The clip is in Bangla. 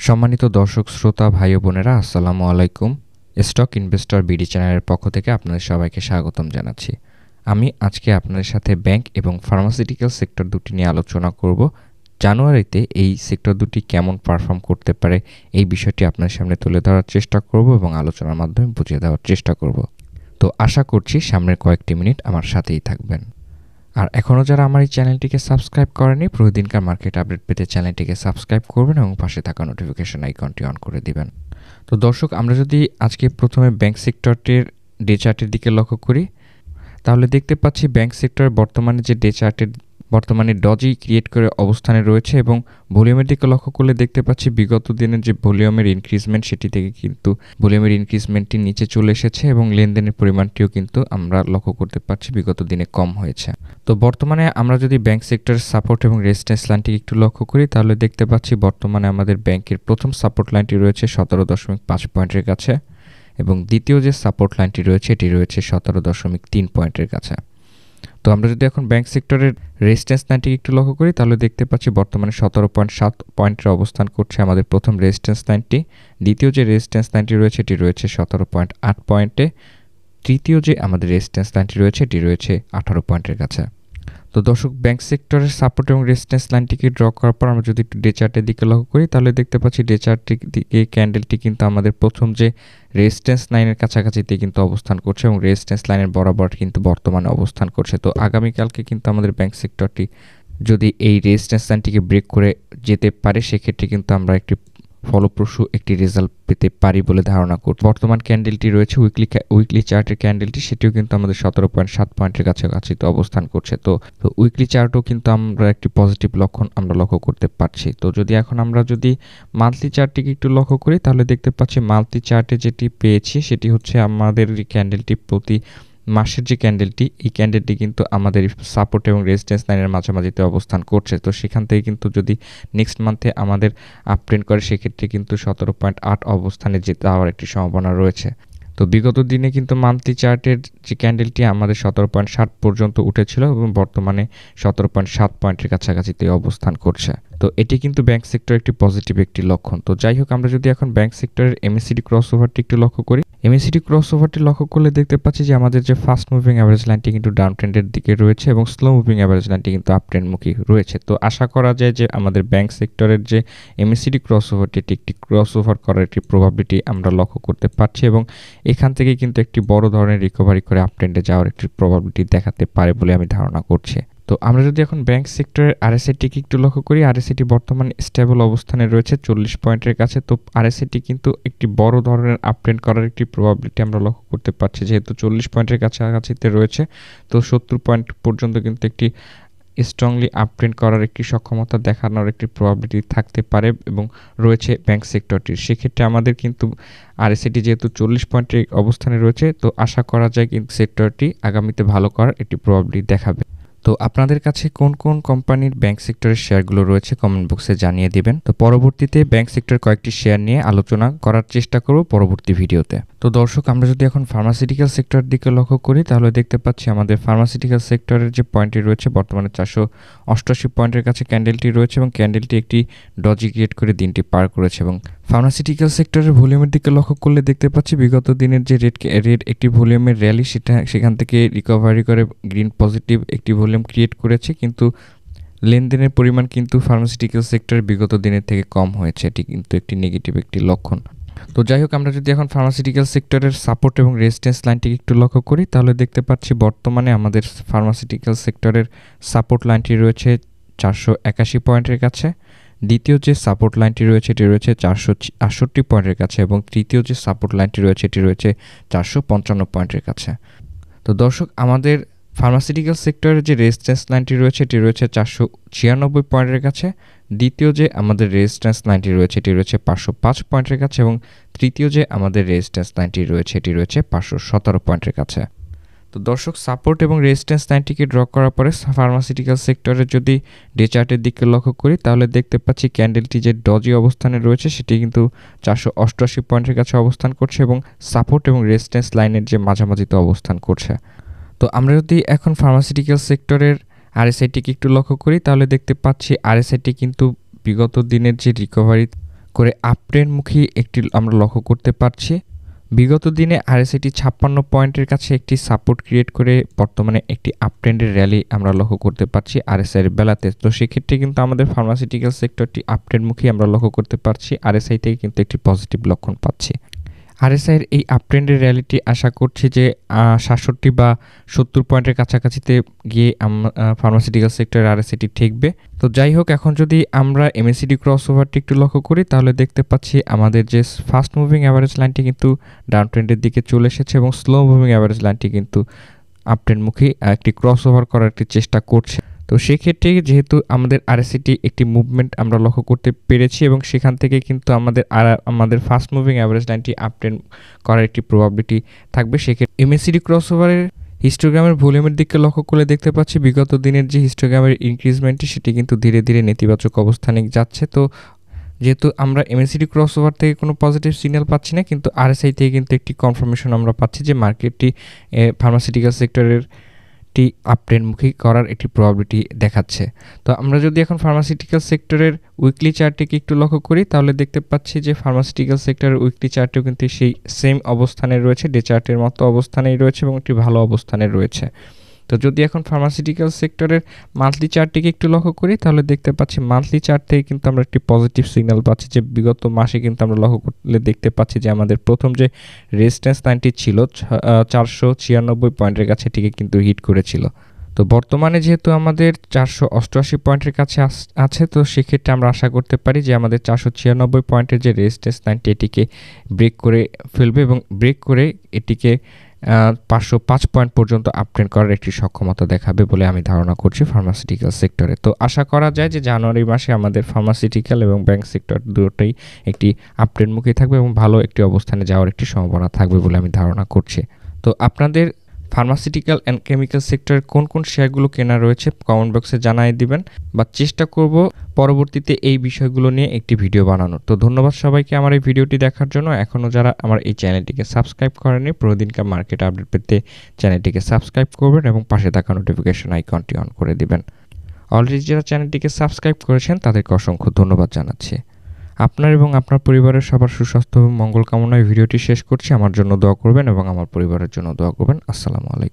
সম্মানিত দর্শক শ্রোতা ভাই ও বোনেরা আসসালামু আলাইকুম। স্টক ইনভেস্টর বিডি চ্যানেলের পক্ষ থেকে আপনাদের সবাইকে স্বাগতম জানাচ্ছি। আমি আজকে আপনাদের সাথে ব্যাংক এবং ফার্মাসিউটিক্যাল সেক্টর দুটি নিয়ে আলোচনা করব। জানুয়ারিতে এই সেক্টর দুটি কেমন পারফর্ম করতে পারে এই বিষয়টি আপনাদের সামনে তুলে ধরার চেষ্টা করব এবং আলোচনার মাধ্যমে বুঝিয়ে দেওয়ার চেষ্টা করব। তো আশা করছি সামনের কয়েকটি মিনিট আমার সাথেই থাকবেন। আর এখনও যারা আমার এই চ্যানেলটিকে সাবস্ক্রাইব করেনি, প্রতিদিনকার মার্কেট আপডেট পেতে চ্যানেলটিকে সাবস্ক্রাইব করবেন এবং পাশে থাকা নোটিফিকেশন আইকনটি অন করে দিবেন। তো দর্শক, আমরা যদি আজকে প্রথমে ব্যাংক সেক্টরটির ডে চার্টের দিকে লক্ষ্য করি, তাহলে দেখতে পাচ্ছি ব্যাংক সেক্টর বর্তমানে যে ডে চার্টের বর্তমানে ডজি ক্রিয়েট করে অবস্থানে রয়েছে এবং ভলিউমের দিকে লক্ষ্য করলে দেখতে পাচ্ছি বিগত দিনের যে ভলিউমের ইনক্রিজমেন্ট সেটি থেকে কিন্তু ভলিউমের ইনক্রিজমেন্টটি নিচে চলে এসেছে এবং লেনদেনের পরিমাণটিও কিন্তু আমরা লক্ষ্য করতে পারছি বিগত দিনে কম হয়েছে। তো বর্তমানে আমরা যদি ব্যাংক সেক্টরের সাপোর্ট এবং রেজিস্ট্যান্স লাইনটিকে একটু লক্ষ্য করি, তাহলে দেখতে পাচ্ছি বর্তমানে আমাদের ব্যাংকের প্রথম সাপোর্ট লাইনটি রয়েছে 17.5 পয়েন্টের কাছে এবং দ্বিতীয় যে সাপোর্ট লাইনটি রয়েছে এটি রয়েছে 17.3 পয়েন্টের কাছে। তো আমরা যদি এখন ব্যাংক সেক্টরের রেজিস্ট্যান্স লাইনটিকে একটু লক্ষ্য করি, তাহলে দেখতে পাচ্ছি বর্তমানে 17.7 পয়েন্টের অবস্থান করছে আমাদের প্রথম রেজিস্ট্যান্স লাইনটি। দ্বিতীয় যে রেজিস্ট্যান্স লাইনটি রয়েছে এটি রয়েছে 17.8 পয়েন্টে। তৃতীয় যে আমাদের রেজিস্ট্যান্স লাইনটি রয়েছে এটি রয়েছে 18 পয়েন্টের কাছে। তো দর্শক, ব্যাংক সেক্টরের সাপোর্ট এবং রেজিস্ট্যান্স লাইনটিকে ড্র করার পর আমরা যদি একটু ডে চার্টের দিকে লক্ষ্য করি, তাহলে দেখতে পাচ্ছি ডে চার্টের দিকে ক্যান্ডেলটি কিন্তু আমাদের প্রথম যে রেজিস্ট্যান্স লাইনের কাছাকাছিতে কিন্তু অবস্থান করছে এবং রেজিস্ট্যান্স লাইনের বরাবর কিন্তু বর্তমানে অবস্থান করছে। তো আগামীকালকে কিন্তু আমাদের ব্যাংক সেক্টরটি যদি এই রেজিস্ট্যান্স লাইনটিকে ব্রেক করে যেতে পারে, সেক্ষেত্রে কিন্তু আমরা একটি ফলপ্রসূ একটি রেজাল্ট পেতে পারি বলে ধারণা করছি। বর্তমান ক্যান্ডেলটি রয়েছে উইকলি চার্টের ক্যান্ডেলটি, সেটিও কিন্তু আমাদের 17.7 পয়েন্টের কাছাকাছি তো অবস্থান করছে। তো উইকলি চার্টও কিন্তু আমরা একটি পজিটিভ লক্ষণ আমরা লক্ষ্য করতে পারছি। তো যদি এখন আমরা যদি মান্থলি চার্টটিকে একটু লক্ষ্য করি, তাহলে দেখতে পাচ্ছি মান্থলি চার্টে যেটি পেয়েছি সেটি হচ্ছে আমাদের এই ক্যান্ডেলটি প্রতি মাসের যে ক্যান্ডেলটি, এই ক্যান্ডেলটি কিন্তু আমাদের সাপোর্ট এবং রেজিস্ট্যান্স লাইনের মাঝামাঝিতে অবস্থান করছে। তো সেখান থেকে কিন্তু যদি নেক্সট মান্থে আমাদের আপ ট্রেন্ড করে, সেক্ষেত্রে কিন্তু 17.8 অবস্থানে যেতে হওয়ার একটি সম্ভাবনা রয়েছে। তো বিগত দিনে কিন্তু মান্থলি চার্টের যে ক্যান্ডেলটি আমাদের 17.7 পর্যন্ত উঠেছিল এবং বর্তমানে 17.7 পয়েন্টের কাছাকাছিতে অবস্থান করছে। তো এটি কিন্তু ব্যাংক সেক্টর একটি পজিটিভ একটি লক্ষণ। তো যাই হোক, আমরা যদি এখন ব্যাংক সেক্টরের এমএসিডি ক্রসওভারটি একটু লক্ষ্য করি, এমএসিডি ক্রসওভারটি লক্ষ্য করলে দেখতে পাচ্ছি যে আমাদের যে ফাস্ট মুভিং অ্যাভারেজ লাইনটি কিন্তু ডাউন ট্রেন্ডের দিকে রয়েছে এবং স্লো মুভিং অ্যাভারেজ লাইনটি কিন্তু আপ ট্রেন্ডমুখী রয়েছে। তো আশা করা যায় যে আমাদের ব্যাংক সেক্টরের যে এমএসিডি ক্রসওভারটি এটি একটি ক্রসওভার করার একটি প্রবাবিলিটি আমরা লক্ষ্য করতে পারছি এবং এখান থেকে কিন্তু একটি বড় ধরনের রিকভারি করে আপ ট্রেন্ডে যাওয়ার একটি প্রবাবিলিটি দেখাতে পারে বলে আমি ধারণা করছি। তো আমরা যদি এখন ব্যাংক সেক্টরের আরএসআইটিকে একটু লক্ষ্য করি, আরএসআইটি বর্তমানে স্টেবল অবস্থানে রয়েছে 40 পয়েন্টের কাছে। তো আরএসআইটি কিন্তু একটি বড় ধরনের আপ ট্রেন্ড করার একটি প্রবাবিলিটি আমরা লক্ষ্য করতে পারছি, যেহেতু 40 পয়েন্টের কাছাকাছিতে রয়েছে। তো 70 পয়েন্ট পর্যন্ত কিন্তু একটি স্ট্রংলি আপ ট্রেন্ড করার একটি সক্ষমতা দেখানোর একটি প্রবাবিলিটি থাকতে পারে এবং রয়েছে ব্যাংক সেক্টরটির। সেক্ষেত্রে আমাদের কিন্তু আরএসআইটি যেহেতু 40 পয়েন্টের অবস্থানে রয়েছে, তো আশা করা যায় কিন্তু সেক্টরটি আগামীতে ভালো করার একটি প্রবাবিলিটি দেখাবে। তো আপনাদের কাছে কোন কোন কোম্পানির ব্যাংক সেক্টরের শেয়ারগুলো রয়েছে কমেন্ট বক্সে জানিয়ে দিবেন। তো পরবর্তীতে ব্যাংক সেক্টর কয়েকটি শেয়ার নিয়ে আলোচনা করার চেষ্টা করব পরবর্তী ভিডিওতে। তো দর্শক, আমরা যদি এখন ফার্মাসিউটিক্যাল সেক্টরের দিকে লক্ষ্য করি, তাহলে দেখতে পাচ্ছি আমাদের ফার্মাসিউটিক্যাল সেক্টরের যে পয়েন্টটি রয়েছে বর্তমানে 488 পয়েন্টের কাছে ক্যান্ডেলটি রয়েছে এবং ক্যান্ডেলটি একটি ডজি ক্রিয়েট করে দিনটি পার করেছে। এবং ফার্মাসিউটিক্যাল সেক্টরের ভলিউমের দিকে লক্ষ্য করলে দেখতে পাচ্ছি বিগত দিনের যে রেড একটি ভলিউমের র্যালি সেখান থেকে রিকভারি করে গ্রিন পজিটিভ একটি ভলিউম ক্রিয়েট করেছে, কিন্তু লেনদেনের পরিমাণ কিন্তু ফার্মাসিউটিক্যাল সেক্টরের বিগত দিনের থেকে কম হয়েছে। এটি কিন্তু একটি নেগেটিভ একটি লক্ষণ। তো যাই হোক, আমরা যদি এখন ফার্মাসিউটিক্যাল সেক্টরের সাপোর্ট এবং রেজিস্ট্যান্স লাইনটিকে একটু লক্ষ্য করি, তাহলে দেখতে পাচ্ছি বর্তমানে আমাদের ফার্মাসিউটিক্যাল সেক্টরের সাপোর্ট লাইনটি রয়েছে 481 পয়েন্টের কাছে। দ্বিতীয় যে সাপোর্ট লাইনটি রয়েছে এটি রয়েছে 468 পয়েন্টের কাছে এবং তৃতীয় যে সাপোর্ট লাইনটি রয়েছে এটি রয়েছে 455 পয়েন্টের কাছে। তো দর্শক, আমাদের ফার্মাসিউটিক্যাল সেক্টরের যে রেজিস্ট্যান্স লাইনটি রয়েছে এটি রয়েছে 496 পয়েন্টের কাছে। দ্বিতীয় যে আমাদের রেজিস্ট্যান্স লাইনটি রয়েছে এটি রয়েছে 505 পয়েন্টের কাছে এবং তৃতীয় যে আমাদের রেজিস্ট্যান্স লাইনটি রয়েছে এটি রয়েছে 517 পয়েন্টের কাছে। তো দর্শক, সাপোর্ট এবং রেজিস্ট্যান্স লাইনটিকে ড্র করার পরে ফার্মাসিউটিক্যাল সেক্টরের যদি ডে চার্টের দিকে লক্ষ্য করি, তাহলে দেখতে পাচ্ছি ক্যান্ডেলটি যে ডজি অবস্থানে রয়েছে সেটি কিন্তু 488 পয়েন্টের কাছে অবস্থান করছে এবং সাপোর্ট এবং রেজিস্ট্যান্স লাইনের যে মাঝামাঝিতে অবস্থান করছে। তো আমরা যদি এখন ফার্মাসিউটিক্যাল সেক্টরের আরএসআইটিকে একটু লক্ষ্য করি, তাহলে দেখতে পাচ্ছি আরএসআইটি কিন্তু বিগত দিনের যে রিকভারি করে আপট্রেন্ডমুখী একটি আমরা লক্ষ্য করতে পারছি। বিগত দিনে আরএসআইটি 56 পয়েন্টের কাছে একটি সাপোর্ট ক্রিয়েট করে বর্তমানে একটি আপট্রেন্ডের র্যালি আমরা লক্ষ্য করতে পারছি আরএসআই এর বেলাতে। তো সেক্ষেত্রে কিন্তু আমাদের ফার্মাসিউটিক্যাল সেক্টরটি আপট্রেন্ডমুখী আমরা লক্ষ্য করতে পারছি। আরএসআই থেকে কিন্তু একটি পজিটিভ লক্ষণ পাচ্ছি। আরএসআই এর এই আপট্রেন্ডের র্যালিটি আশা করছি যে ৬৭ বা ৭০ পয়েন্টের কাছাকাছিতে গিয়ে ফার্মাসিউটিক্যাল সেক্টরের আরএসআইটি ঠেকবে। তো যাই হোক, এখন যদি আমরা এমএসিডি ক্রসওভারটি একটু লক্ষ্য করি তাহলে দেখতে পাচ্ছি আমাদের যে ফাস্ট মুভিং অ্যাভারেজ লাইনটি কিন্তু ডাউন ট্রেন্ডের দিকে চলে এসেছে এবং স্লো মুভিং অ্যাভারেজ লাইনটি কিন্তু আপট্রেন্ডমুখী একটি ক্রসওভার করার একটি চেষ্টা করছে। তো সেক্ষেত্রে যেহেতু আমাদের আরএসআইটি একটি মুভমেন্ট আমরা লক্ষ্য করতে পেরেছি এবং সেখান থেকে কিন্তু আমাদের ফাস্ট মুভিং অ্যাভারেজ লাইনটি আপট্রেন্ড করার একটি প্রবাবিলিটি থাকবে। সেক্ষেত্রে এমএসিডি ক্রসওভারের হিস্টোগ্রামের ভলিউমের দিকে লক্ষ্য করলে দেখতে পাচ্ছি বিগত দিনের যে হিস্টোগ্রামের ইনক্রিজমেন্টটি সেটি কিন্তু ধীরে ধীরে নেতিবাচক অবস্থানে যাচ্ছে। তো যেহেতু আমরা এমএসিডি ক্রসওভার থেকে কোনো পজিটিভ সিগন্যাল পাচ্ছি না, কিন্তু আরএসআই থেকে কিন্তু একটি কনফার্মেশন আমরা পাচ্ছি যে মার্কেটটি ফার্মাসিউটিক্যাল সেক্টরের আপট্রেন্ডমুখী করার একটি প্রবাবিলিটি দেখাচ্ছে। তো আমরা যদি এখন ফার্মাসিউটিক্যাল সেক্টরের উইকলি চার্টটিকে একটু লক্ষ্য করি তাহলে দেখতে পাচ্ছি যে ফার্মাসিউটিক্যাল সেক্টরের উইকলি চার্টেও কিন্তু সেই সেম অবস্থানে রয়েছে, ডে চার্টের মতো অবস্থানেই রয়েছে এবং একটি ভালো অবস্থানে রয়েছে। তো যদি এখন ফার্মাসিউটিক্যাল সেক্টরের মান্থলি চার্টটিকে একটু লক্ষ্য করি তাহলে দেখতে পাচ্ছি মান্থলি চার্ট থেকে কিন্তু আমরা একটি পজিটিভ সিগন্যাল পাচ্ছি যে বিগত মাসে কিন্তু আমরা লক্ষ্য করলে দেখতে পাচ্ছি যে আমাদের প্রথম যে রেজিস্ট্যান্স লাইনটি ছিল 496 পয়েন্টের কাছে এটিকে কিন্তু হিট করেছিল। তো বর্তমানে যেহেতু আমাদের 488 পয়েন্টের কাছে আছে, তো সেক্ষেত্রে আমরা আশা করতে পারি যে আমাদের 496 পয়েন্টের যে রেজিস্ট্যান্স লাইনটি এটিকে ব্রেক করে ফেলবে এবং ব্রেক করে এটিকে 505 পয়েন্ট পর্যন্ত আপট্রেন্ড করার একটি সক্ষমতা দেখাবে বলে আমি ধারণা করছি ফার্মাসিউটিক্যাল সেক্টরে। তো আশা করা যায় যে জানুয়ারি মাসে আমাদের ফার্মাসিউটিক্যাল এবং ব্যাংক সেক্টর দুটোই একটি আপট্রেন্ডমুখী থাকবে এবং ভালো একটি অবস্থানে যাওয়ার একটি সম্ভাবনা থাকবে বলে আমি ধারণা করছি। তো আপনাদের ফার্মাসিউটিক্যাল অ্যান্ড কেমিক্যাল সেক্টরের কোন কোন শেয়ারগুলো কেনা রয়েছে কমেন্ট বক্সে জানিয়ে দিবেন, বা চেষ্টা করব পরবর্তীতে এই বিষয়গুলো নিয়ে একটি ভিডিও বানানোর। তো ধন্যবাদ সবাইকে আমার এই ভিডিওটি দেখার জন্য। এখনও যারা আমার এই চ্যানেলটিকে সাবস্ক্রাইব করেনি, প্রতিদিনকার মার্কেট আপডেট পেতে চ্যানেলটিকে সাবস্ক্রাইব করবেন এবং পাশে থাকা নোটিফিকেশন আইকনটি অন করে দিবেন। অলরেডি যারা চ্যানেলটিকে সাবস্ক্রাইব করেছেন তাদেরকে অসংখ্য ধন্যবাদ জানাচ্ছি। আপনার এবং আপনার পরিবারের সবার সুস্বাস্থ্য এবং মঙ্গল কামনায় ভিডিওটি শেষ করছি। আমার জন্য দোয়া করবেন এবং আমার পরিবারের জন্য দোয়া করবেন। আসসালামু আলাইকুম।